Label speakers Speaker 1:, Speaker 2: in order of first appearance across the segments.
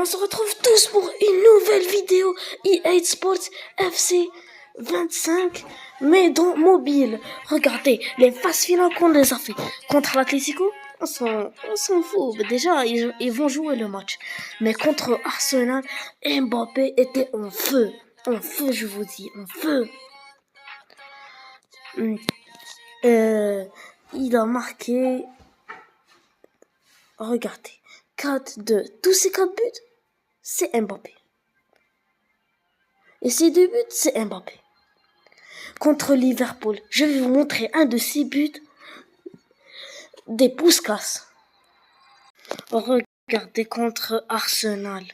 Speaker 1: On se retrouve tous pour une nouvelle vidéo EA Sports FC 25, mais dans mobile. Regardez, les phases finales qu'on les a fait contre l'Atlético, on s'en fout. Déjà, ils vont jouer le match. Mais contre Arsenal, Mbappé était en feu. En feu, je vous dis, en feu. Il a marqué, regardez, 4-2. Tous ces 4 buts, c'est Mbappé. Et ces 2 buts, c'est Mbappé. Contre Liverpool, je vais vous montrer un de ces buts, des Puskás. Regardez contre Arsenal.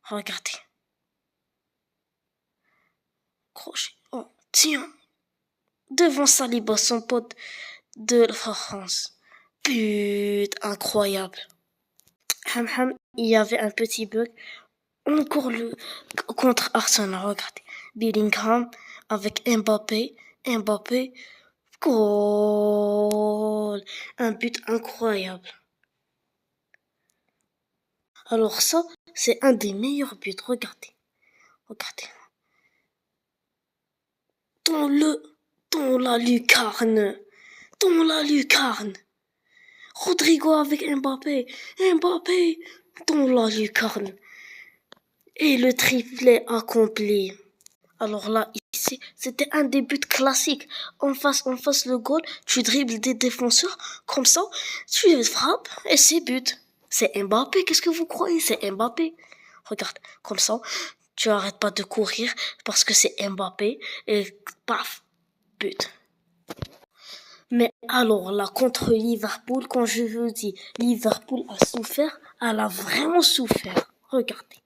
Speaker 1: Regardez. Crochet. Oh, tiens. Devant Saliba, son pote de la France. But incroyable. Il y avait un petit bug. Encore contre Arsenal, regardez. Bellingham avec Mbappé. Goal. Un but incroyable. Alors ça, c'est un des meilleurs buts. Regardez. Dans la lucarne. Rodrigo avec Mbappé dans la lucarne. Et le triplé accompli. Alors là, ici, c'était un des buts classiques. En face le goal, tu dribbles des défenseurs, comme ça, tu frappes et c'est but. C'est Mbappé, qu'est-ce que vous croyez? C'est Mbappé. Regarde, comme ça, tu arrêtes pas de courir parce que c'est Mbappé et paf, but. Mais alors là, contre Liverpool, quand je vous dis, Liverpool a souffert, elle a vraiment souffert. Regardez.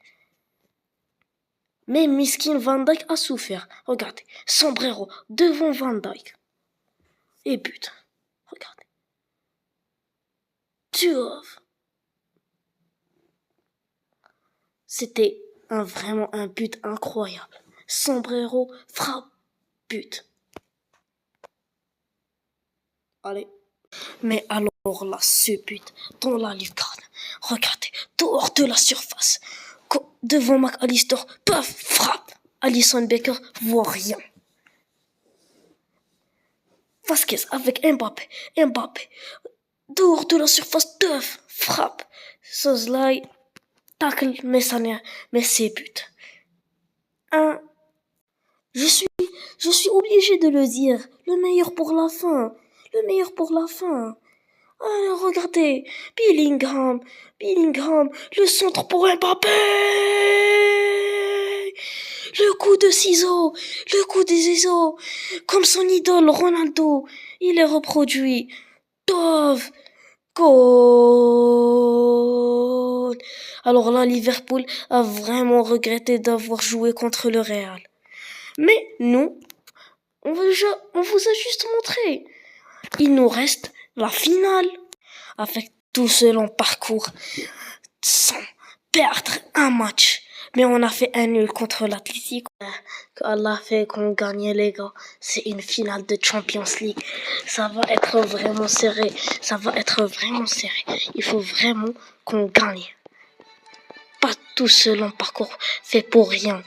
Speaker 1: Même Miskin Van Dijk a souffert. Regardez. Sombrero devant Van Dijk. Et but. Regardez. Tuov. C'était vraiment un but incroyable. Sombrero frappe. But. Allez. Mais alors là, ce but dans la lucarne. Regardez. Dehors de la surface. Devant McAllister, paf, frappe. Alisson Becker voit rien. Vasquez avec Mbappé. Dehors de la surface, paf, frappe. Szoboszlai tacle, mais c'est but. Je suis obligé de le dire. Le meilleur pour la fin. Alors, regardez, Bellingham, le centre pour Mbappé. Le coup des ciseaux, comme son idole Ronaldo, il est reproduit. Dove, goal. Alors là, Liverpool a vraiment regretté d'avoir joué contre le Real. Mais nous, on vous a juste montré. Il nous reste la finale. Avec tout ce long parcours, sans perdre un match. Mais on a fait un nul contre l'Atlético. Allah fait qu'on gagne, les gars. C'est une finale de Champions League. Ça va être vraiment serré. Il faut vraiment qu'on gagne. Pas tout ce long parcours fait pour rien.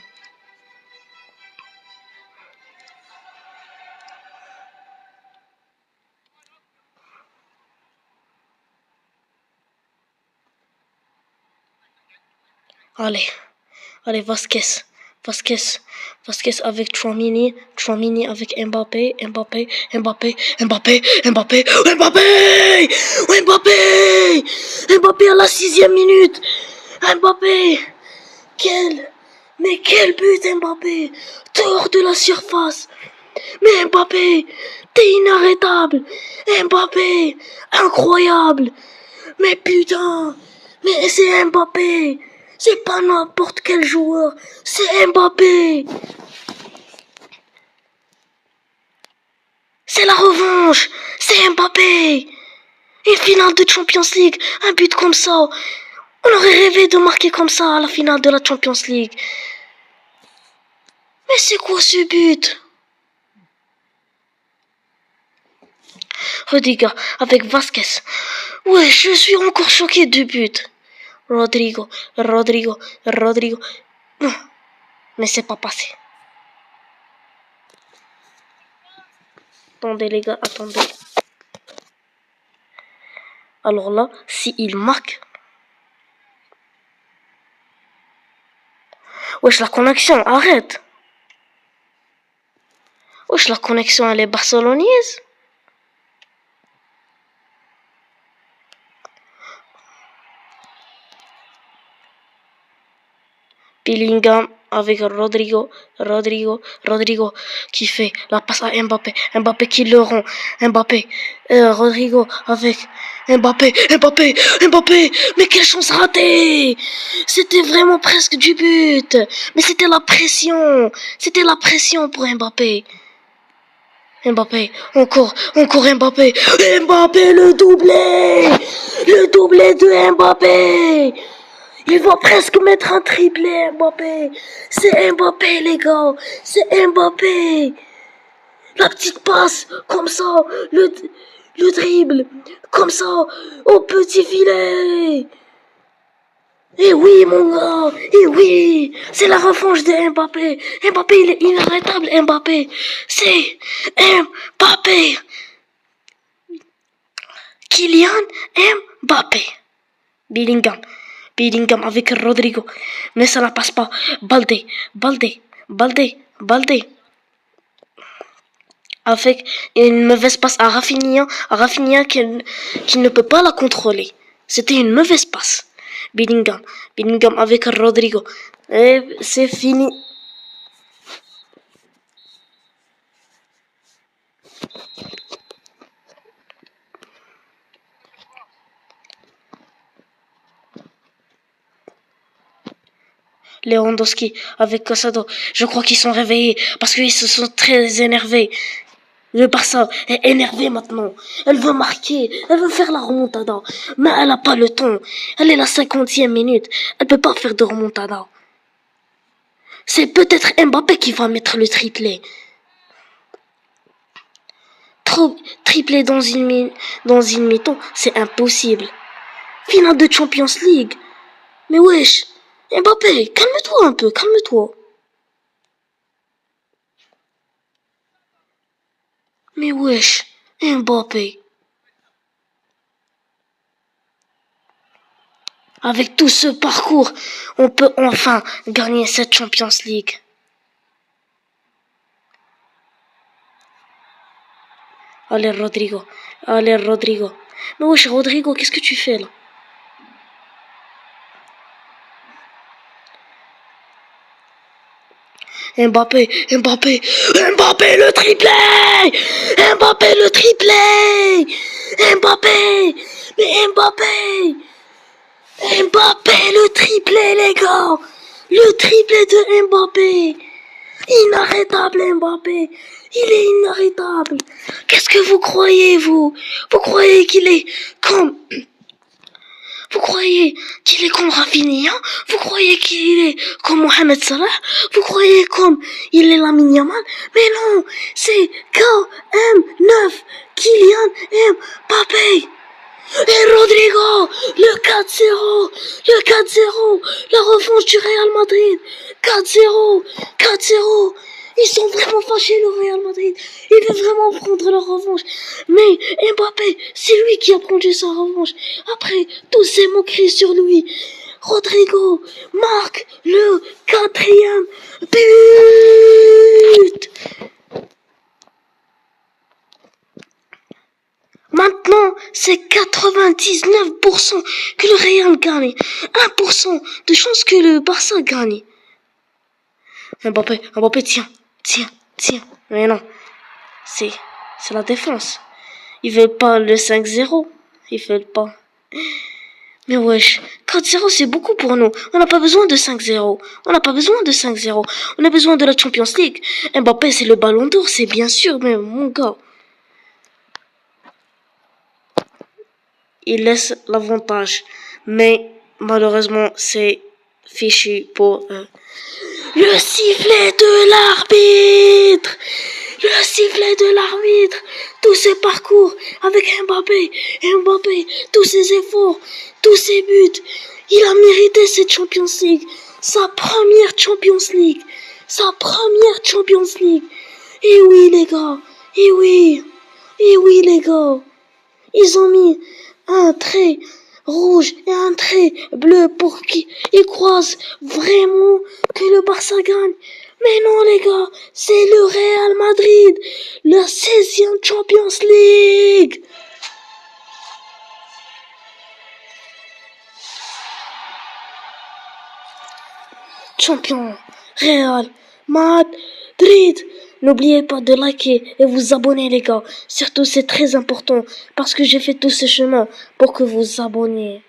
Speaker 1: Allez, Vasquez avec Tchouaméni avec Mbappé à la 6e minute. Quel but Mbappé, dehors de la surface. Mais Mbappé, t'es inarrêtable. Mbappé, incroyable. Mais putain, mais c'est Mbappé. C'est pas n'importe quel joueur, c'est Mbappé. C'est la revanche, c'est Mbappé. Une finale de Champions League, un but comme ça. On aurait rêvé de marquer comme ça à la finale de la Champions League. Mais c'est quoi ce but? Rudiger avec Vasquez. Ouais, je suis encore choqué du but. Rodrigo, Rodrigo, Rodrigo. Non, mais c'est pas passé. Attendez les gars, attendez. Alors là, s'il marque... Wesh, la connexion, arrête. Wesh, la connexion, elle est barcelonaise. Bellingham avec Rodrigo, Rodrigo qui fait la passe à Mbappé, Mbappé qui le rend, Mbappé, Rodrigo avec Mbappé, mais quelle chance ratée! C'était vraiment presque du but, mais c'était la pression pour Mbappé. Encore Mbappé, le doublé de Mbappé! Il va presque mettre un triplé, Mbappé. C'est Mbappé, les gars. C'est Mbappé. La petite passe, comme ça. Le dribble, comme ça. Au petit filet. Eh oui, mon gars. Eh oui. C'est la revanche de Mbappé. Mbappé, il est inarrêtable, Mbappé. C'est Mbappé. Kylian Mbappé. Bellingham avec Rodrigo. Mais ça ne passe pas. Baldé. Avec une mauvaise passe à Rafinha. Qui ne peut pas la contrôler. C'était une mauvaise passe. Bellingham avec Rodrigo. Et c'est fini. Lewandowski avec Casado. Je crois qu'ils sont réveillés parce qu'ils se sont très énervés. Le Barça est énervé maintenant. Elle veut marquer, elle veut faire la remontada. Mais elle n'a pas le temps. Elle est la 50e minute. Elle peut pas faire de remontada. C'est peut-être Mbappé qui va mettre le triplé. Triplé dans une mi-temps, c'est impossible. Finale de Champions League. Mais wesh, Mbappé, calme-toi un peu, calme-toi. Mais wesh, Mbappé. Avec tout ce parcours, on peut enfin gagner cette Champions League. Allez Rodrigo. Mais wesh Rodrigo, qu'est-ce que tu fais là? Mbappé, le triplé! Mbappé, le triplé, les gars! Le triplé de Mbappé! Inarrêtable Mbappé! Il est inarrêtable! Qu'est-ce que vous croyez, vous? Vous croyez qu'il est comme... Vous croyez qu'il est comme Rafinha? Vous croyez qu'il est comme Mohamed Salah? Vous croyez comme il est Lamine Yamal? Mais non, c'est KM9, Kylian Mbappé. Et Rodrigo, le 4-0, la revanche du Real Madrid, 4-0. Ils sont vraiment fâchés, le Real Madrid. Ils veulent vraiment prendre leur revanche. Mais Mbappé, c'est lui qui a pris sa revanche. Après tous ces moqueries sur lui, Rodrigo marque le 4e but. Maintenant, c'est 99% que le Real gagne. 1% de chance que le Barça gagne. Mbappé, tiens. Mais non, c'est la défense. Ils veulent pas le 5-0. Ils veulent pas. Mais wesh, 4-0 c'est beaucoup pour nous. On n'a pas besoin de 5-0. On a besoin de la Champions League. Mbappé c'est le ballon d'or, c'est bien sûr, mais mon gars. Il laisse l'avantage. Mais malheureusement, c'est fichu pour eux. Le sifflet de l'arbitre! Le sifflet de l'arbitre. Tout ce parcours avec Mbappé, tous ses efforts, tous ses buts. Il a mérité cette Champions League. Sa première Champions League. Sa première Champions League. Et oui, les gars. Et oui. Et oui, les gars. Ils ont mis un trait rouge et un trait bleu pour qu'ils croisent vraiment que le Barça gagne. Mais non, les gars, c'est le Real Madrid, la 16e Champions League. Champion, Real Madrid. N'oubliez pas de liker et vous abonner, les gars. Surtout, c'est très important parce que j'ai fait tout ce chemin pour que vous vous abonniez.